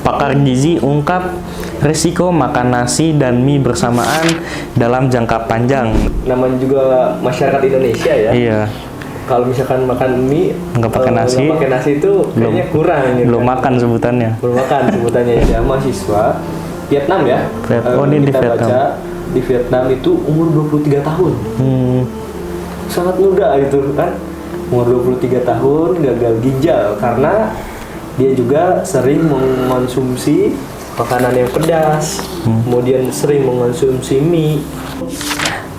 Pakar gizi ungkap risiko makan nasi dan mie bersamaan dalam jangka panjang. Namanya juga masyarakat Indonesia ya. Iya. Kalau misalkan makan mie nggak pakai nasi itu kayaknya kurang gitu. Belum makan sebutannya. Belum makan sebutannya ya. Mahasiswa Vietnam ya. Ini di kita Vietnam. baca di Vietnam itu umur 23 tahun. Sangat muda gitu kan. Umur 23 tahun gagal ginjal karena dia juga sering mengonsumsi makanan yang pedas, kemudian sering mengonsumsi mie.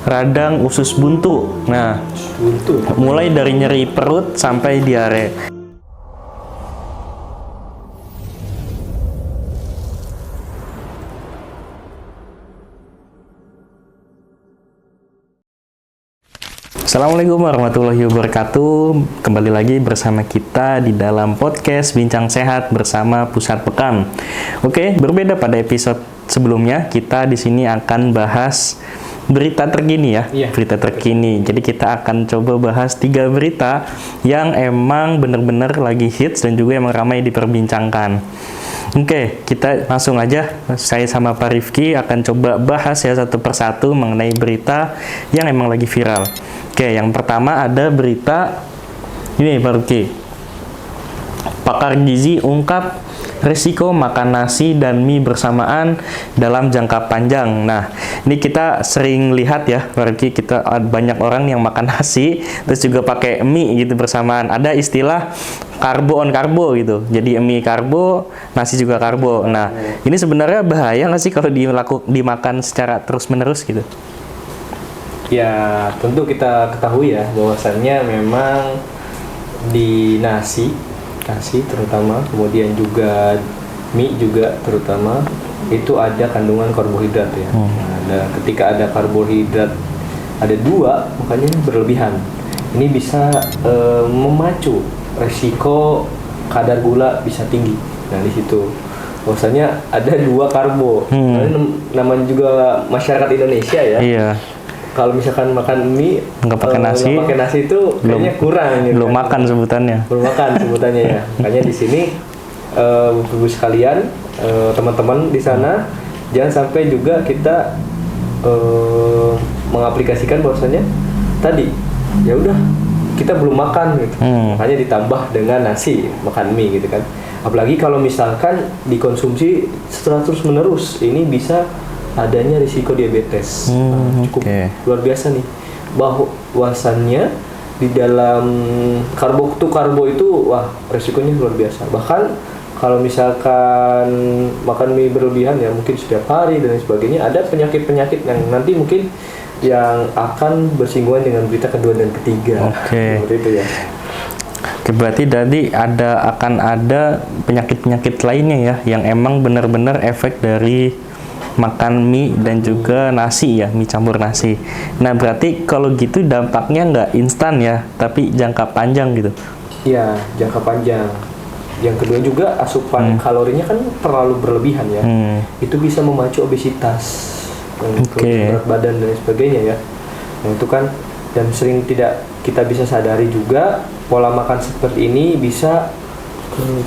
Radang usus buntu. Nah, Buntu. mulai dari nyeri perut sampai diare. Assalamualaikum warahmatullahi wabarakatuh. Kembali lagi bersama kita di dalam podcast Bincang Sehat bersama Pusat Pekan. Oke, berbeda pada episode sebelumnya, kita di sini akan bahas berita terkini ya. Iya. Berita terkini. Jadi kita akan coba bahas 3 berita yang emang benar-benar lagi hits dan juga emang ramai diperbincangkan. Oke, kita langsung aja. Saya sama Pak Rifki akan coba bahas ya satu persatu mengenai berita yang emang lagi viral. Oke, yang pertama ada berita ini Pak Rifki. Pakar gizi ungkap risiko makan nasi dan mie bersamaan dalam jangka panjang. Nah, ini kita sering lihat ya, Pak Rifki, kita banyak orang yang makan nasi terus juga pakai mie gitu bersamaan. Ada istilah karbo on karbo gitu. Jadi mie karbo, nasi juga karbo. Nah, ini sebenarnya bahaya nggak sih kalau dimakan secara terus-menerus gitu? Ya, tentu kita ketahui ya bahwasannya memang di nasi terutama, kemudian juga mie juga terutama itu ada kandungan karbohidrat ya. Ketika ada karbohidrat ada 2, makanya berlebihan. Ini bisa memacu resiko kadar gula bisa tinggi. Nah, di situ bahwasanya ada 2 karbo. Namanya juga masyarakat Indonesia ya. Iya. Kalau misalkan makan mie nggak pakai nasi itu kayaknya kurang gitu. Belum makan sebutannya. Belum makan sebutannya ya. Makanya di sini Ibu sekalian, teman-teman di sana jangan sampai juga kita mengaplikasikan bahwasanya tadi ya udah kita belum makan gitu. Makanya ditambah dengan nasi, makan mie gitu kan. Apalagi kalau misalkan dikonsumsi secara terus menerus, ini bisa adanya risiko diabetes. Cukup luar biasa nih. Bahwasannya di dalam karbo itu wah risikonya luar biasa. Bahkan kalau misalkan makan mie berlebihan ya mungkin setiap hari dan sebagainya, ada penyakit-penyakit yang nanti mungkin yang akan bersinggungan dengan berita kedua dan ketiga. Seperti itu ya. Oke, berarti tadi akan ada penyakit-penyakit lainnya ya yang emang benar-benar efek dari makan mie dan juga nasi ya, mie campur nasi. Nah, berarti kalau gitu dampaknya nggak instan ya, tapi jangka panjang gitu. Iya, jangka panjang. Yang kedua juga asupan kalorinya kan terlalu berlebihan ya. Itu bisa memacu obesitas, berat badan dan sebagainya ya. Nah, itu kan dan sering tidak kita bisa sadari juga pola makan seperti ini bisa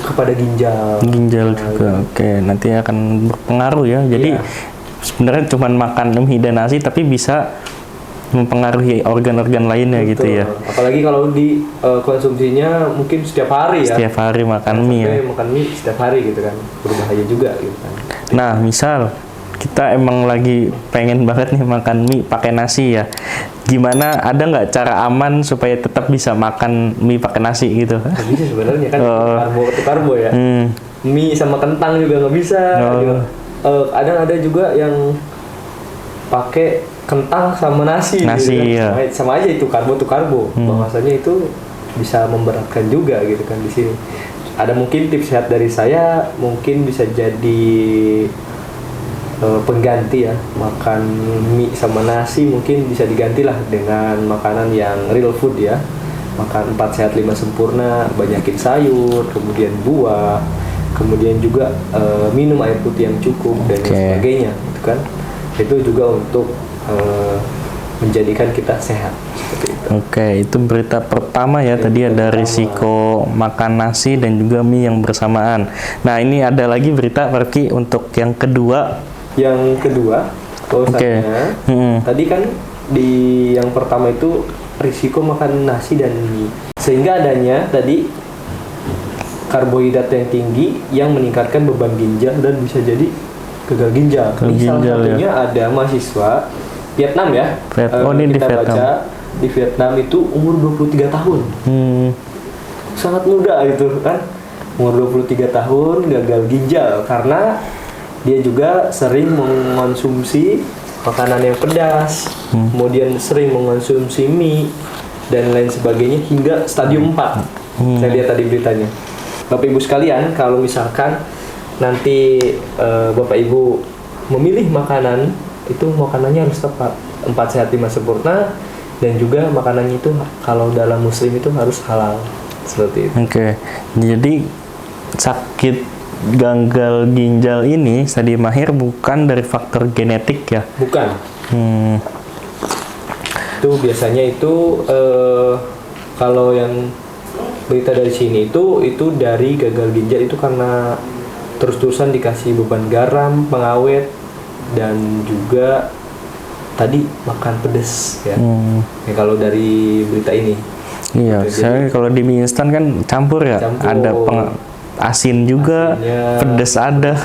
kepada ginjal juga. Oke, nanti akan berpengaruh ya. Jadi sebenarnya cuma makan mie dan nasi tapi bisa mempengaruhi organ-organ lainnya. Betul. Gitu ya. Apalagi kalau di konsumsinya mungkin setiap hari ya. Setiap hari makan mie ya. Makan mie setiap hari gitu kan. Berbahaya juga gitu kan. Nah, misal kita emang lagi pengen banget nih makan mie pakai nasi ya. Gimana, ada nggak cara aman supaya tetap bisa makan mie pakai nasi gitu? Nggak bisa sebenarnya kan, karbo ya. Mie sama kentang juga nggak bisa. Ada juga yang pakai kentang sama nasi. Gitu, ya. Sama aja itu karbo. Bahwasanya itu bisa memberatkan juga gitu kan di sini. Ada mungkin tips sehat dari saya, mungkin bisa jadi pengganti ya, makan mie sama nasi mungkin bisa digantilah dengan makanan yang real food ya, makan 4 sehat 5 sempurna, banyakin sayur, kemudian buah, kemudian juga minum air putih yang cukup dan sebagainya gitu kan. Itu juga untuk menjadikan kita sehat seperti itu. Oke, itu berita pertama ya. Tadi ada risiko makan nasi dan juga mie yang bersamaan. Nah, ini ada lagi berita Parki untuk yang kedua. Yang kedua, bahwasanya tadi kan di yang pertama itu risiko makan nasi dan mie. Sehingga adanya tadi karbohidrat yang tinggi yang meningkatkan beban ginjal dan bisa jadi gagal ginjal. Salah satunya ada mahasiswa Vietnam ya. Ini kita di Vietnam. baca di Vietnam itu umur 23 tahun. Sangat muda gitu kan. Umur 23 tahun gagal ginjal karena dia juga sering mengonsumsi makanan yang pedas, kemudian sering mengonsumsi mie dan lain sebagainya hingga stadium 4. Saya lihat tadi beritanya. Bapak Ibu sekalian, kalau misalkan nanti Bapak Ibu memilih makanan, itu makanannya harus tepat. 4 sehat 5 sempurna, dan juga makanannya itu kalau dalam muslim itu harus halal. Seperti itu. Oke. Jadi sakit gagal ginjal ini stadium akhir bukan dari faktor genetik ya? Bukan. Itu biasanya itu kalau yang berita dari sini itu dari gagal ginjal itu karena terus-terusan dikasih beban garam, pengawet, dan juga tadi makan pedas ya. Ya kalau dari berita ini. Iya, saya kalau di mie instan kan campur ya. Ada asin juga, pedas ada.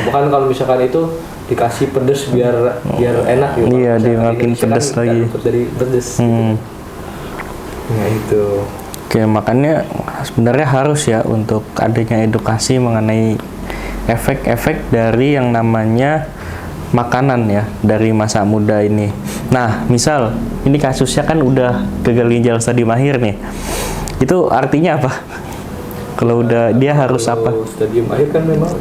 Bukan kalau misalkan itu dikasih pedas biar enak gitu. Iya, dimakin pedas lagi. Dari pedas. Nah itu. Oke, makanya sebenarnya harus ya untuk adanya edukasi mengenai efek-efek dari yang namanya makanan ya dari masa muda ini. Nah, misal ini kasusnya kan udah gagal ginjal stadium akhir nih. Itu artinya apa? Kalau udah dia harus apa? Stadium akhir kan memang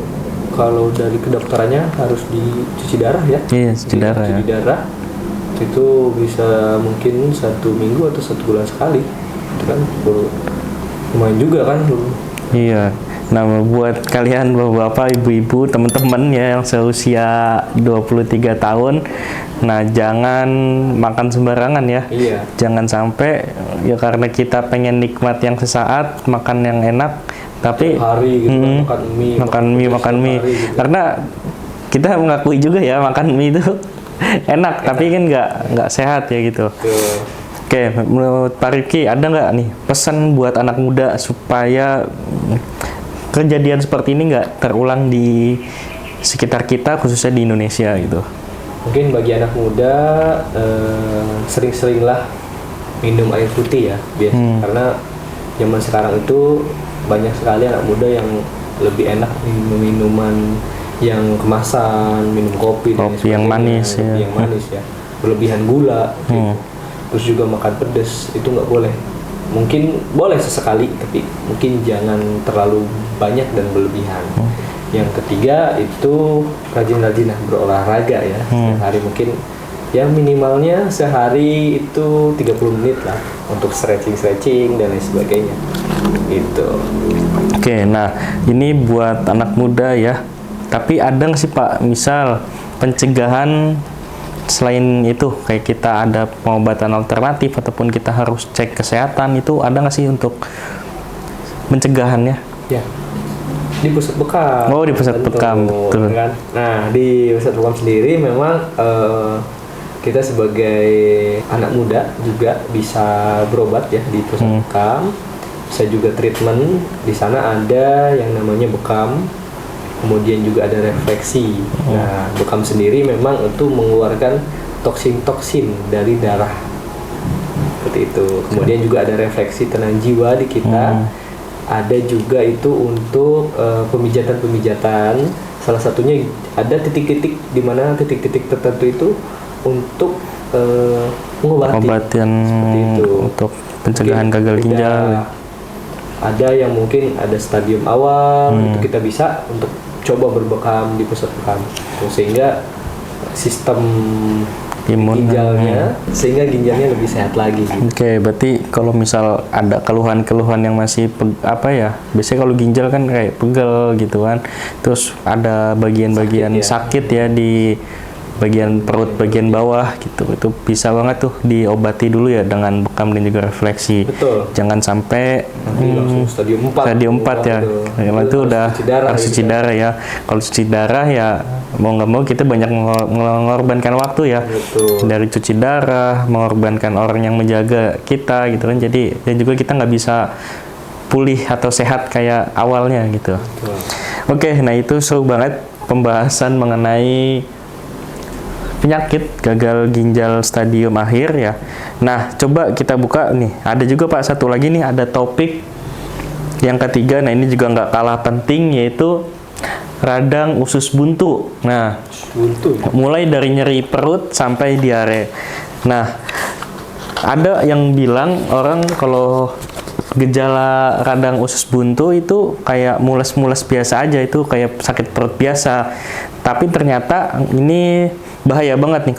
kalau dari kedokterannya harus dicuci darah ya. Iya, cuci darah ya. Cuci darah itu bisa mungkin 1 minggu atau 1 bulan sekali. Itu kan lumayan juga kan. Iya. Nah, buat kalian bapak-bapak, ibu-ibu, teman-teman ya yang seusia 23 tahun, nah jangan makan sembarangan ya. Iya. Jangan sampai ya karena kita pengen nikmat yang sesaat, makan yang enak, tapi hari gitu makan mie. Gitu. Karena kita mengakui juga ya makan mie itu enak, tapi kan nggak sehat ya gitu. Oke, menurut Pak Rifki ada nggak nih pesan buat anak muda supaya kejadian seperti ini nggak terulang di sekitar kita, khususnya di Indonesia gitu? Mungkin bagi anak muda sering-seringlah minum air putih ya, karena zaman sekarang itu banyak sekali anak muda yang lebih enak minum minuman yang kemasan, minum kopi yang manis ya. Yang manis ya, berlebihan gula. Gitu. Terus juga makan pedas itu nggak boleh. Mungkin boleh sesekali, tapi mungkin jangan terlalu banyak dan berlebihan. Yang ketiga itu rajin-rajin berolahraga ya. Sehari mungkin ya minimalnya sehari itu 30 menit lah untuk stretching dan lain sebagainya. Gitu. Oke, nah ini buat anak muda ya. Tapi ada nggak sih Pak, misal pencegahan selain itu, kayak kita ada pengobatan alternatif ataupun kita harus cek kesehatan, itu ada nggak sih untuk pencegahannya? Ya, di pusat bekam. Oh, di pusat bekam, betul. Kan? Nah, di pusat bekam sendiri memang kita sebagai anak muda juga bisa berobat ya di pusat bekam. Bisa juga treatment. Di sana ada yang namanya bekam. Kemudian juga ada refleksi. Nah, bekam sendiri memang itu mengeluarkan toksin-toksin dari darah. Seperti itu. Kemudian juga ada refleksi tenang jiwa di kita. Ada juga itu untuk pemijatan-pemijatan. Salah satunya ada titik-titik di mana titik-titik tertentu itu untuk pengobatan untuk pencegahan gagal ginjal. Ada yang mungkin ada stadium awal, itu kita bisa untuk coba berbekam di pusat bekam, sehingga sistem imun ginjalnya, sehingga ginjalnya lebih sehat lagi. Gitu. Oke, berarti kalau misal ada keluhan-keluhan yang masih biasanya kalau ginjal kan kayak pegel gitu kan, terus ada bagian-bagian sakit ya di bagian perut bagian bawah gitu. Itu bisa banget tuh diobati dulu ya dengan bekam dan juga refleksi. Betul. Jangan sampai Nanti langsung stadium 4. stadium 4 ya. Itu udah harus cuci darah ya. Kalau cuci darah ya mau nggak mau kita banyak mengorbankan waktu ya. Betul. Dari cuci darah, mengorbankan orang yang menjaga kita gitu kan. Jadi dan juga kita nggak bisa pulih atau sehat kayak awalnya gitu. Betul. Oke, nah itu seru banget pembahasan mengenai penyakit gagal ginjal stadium akhir ya. Nah, coba kita buka nih. Ada juga Pak satu lagi nih, ada topik yang ketiga. Nah, ini juga nggak kalah penting, yaitu radang usus buntu. Nah, Buntu. mulai dari nyeri perut sampai diare. Nah, ada yang bilang orang kalau gejala radang usus buntu itu kayak mules-mules biasa aja, itu kayak sakit perut biasa. Tapi ternyata ini bahaya banget nih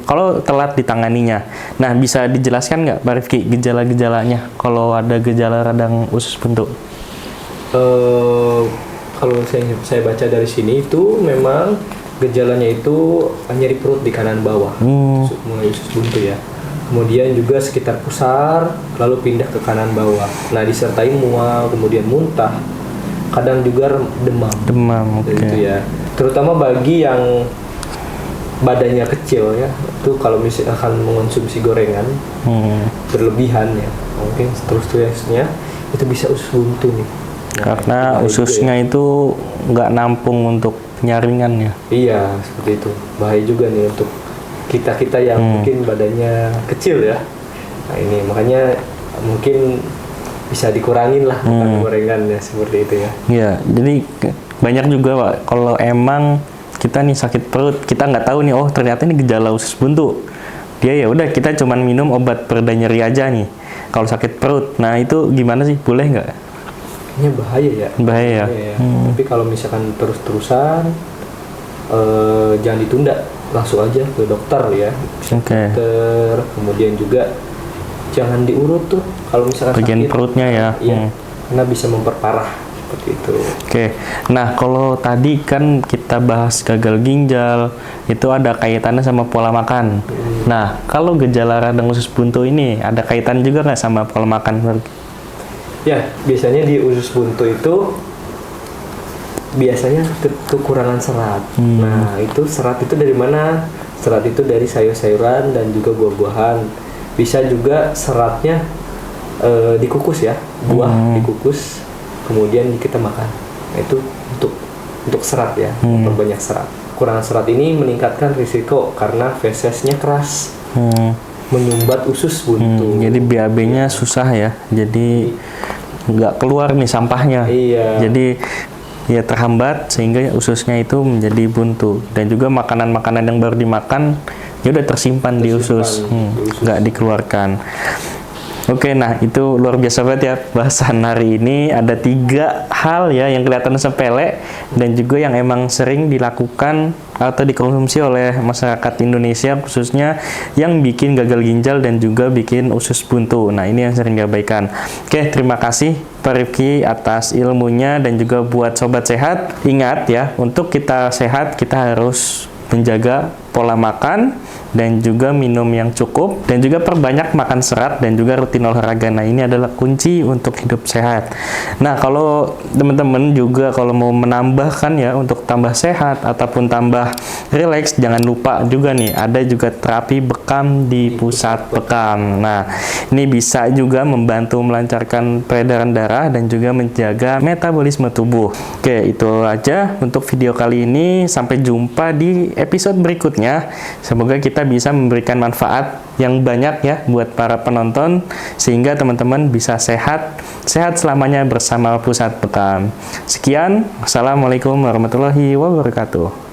kalau telat ditanganinya. Nah, bisa dijelaskan nggak Pak Rifki gejala-gejalanya kalau ada gejala radang usus buntu? Kalau saya baca dari sini itu memang gejalanya itu nyeri perut di kanan bawah, mulai usus buntu ya. Kemudian juga sekitar pusar, lalu pindah ke kanan bawah. Nah, disertai mual, kemudian muntah, kadang juga demam. Demam, oke. Itu ya. Terutama bagi yang badannya kecil ya, itu kalau misalkan mengonsumsi gorengan berlebihan ya, mungkin terusnya itu bisa usus buntu nih. Nah, karena ususnya ya. itu nggak nampung untuk penyaringan ya. Iya, seperti itu. Bahaya juga nih untuk kita yang mungkin badannya kecil ya. Nah, ini makanya mungkin bisa dikurangin lah makan gorengan ya, seperti itu ya. Iya, jadi banyak juga Pak, kalau emang kita nih sakit perut, kita nggak tahu nih, oh ternyata ini gejala usus buntu. Dia ya udah kita cuman minum obat pereda nyeri aja nih. Kalau sakit perut, nah itu gimana sih? Boleh nggak? Kayaknya bahaya ya. Bahaya. Ya. Tapi kalau misalkan terus-terusan, jangan ditunda, langsung aja ke dokter ya. Oke. Dokter, kemudian juga jangan diurut tuh kalau misalkan Bagian sakit. perutnya ya. Iya, karena bisa memperparah seperti itu. Oke. Nah, kalau tadi kan kita bahas gagal ginjal, itu ada kaitannya sama pola makan. Nah, kalau gejala radang usus buntu ini ada kaitan juga nggak sama pola makan? Ya, biasanya di usus buntu itu biasanya kekurangan serat. Nah, itu serat itu dari mana? Serat itu dari sayur-sayuran dan juga buah-buahan. Bisa juga seratnya dikukus ya, buah dikukus, kemudian kita makan. Nah, itu untuk serat ya, memperbanyak serat. Kekurangan serat ini meningkatkan risiko karena fesesnya keras, menyumbat usus buntu. Jadi BAB-nya susah ya, jadi nggak keluar nih sampahnya. Iya. Jadi ya terhambat sehingga ususnya itu menjadi buntu, dan juga makanan-makanan yang baru dimakan ya udah tersimpan di usus, nggak dikeluarkan. Oke, nah itu luar biasa banget ya bahasan hari ini. Ada 3 hal ya yang kelihatan sepele dan juga yang emang sering dilakukan atau dikonsumsi oleh masyarakat Indonesia khususnya yang bikin gagal ginjal dan juga bikin usus buntu. Nah, ini yang sering diabaikan. Oke, terima kasih Pak Rifki atas ilmunya, dan juga buat sobat sehat, ingat ya, untuk kita sehat kita harus menjaga pola makan dan juga minum yang cukup, dan juga perbanyak makan serat dan juga rutin olahraga. Nah, ini adalah kunci untuk hidup sehat. Nah, kalau teman-teman juga kalau mau menambahkan ya untuk tambah sehat ataupun tambah rileks, jangan lupa juga nih ada juga terapi bekam di pusat bekam. Nah, ini bisa juga membantu melancarkan peredaran darah dan juga menjaga metabolisme tubuh. Oke, itu aja untuk video kali ini. Sampai jumpa di episode berikutnya. Semoga kita bisa memberikan manfaat yang banyak ya buat para penonton, sehingga teman-teman bisa sehat selamanya bersama Pusat Bekam. Sekian, wassalamualaikum warahmatullahi wabarakatuh.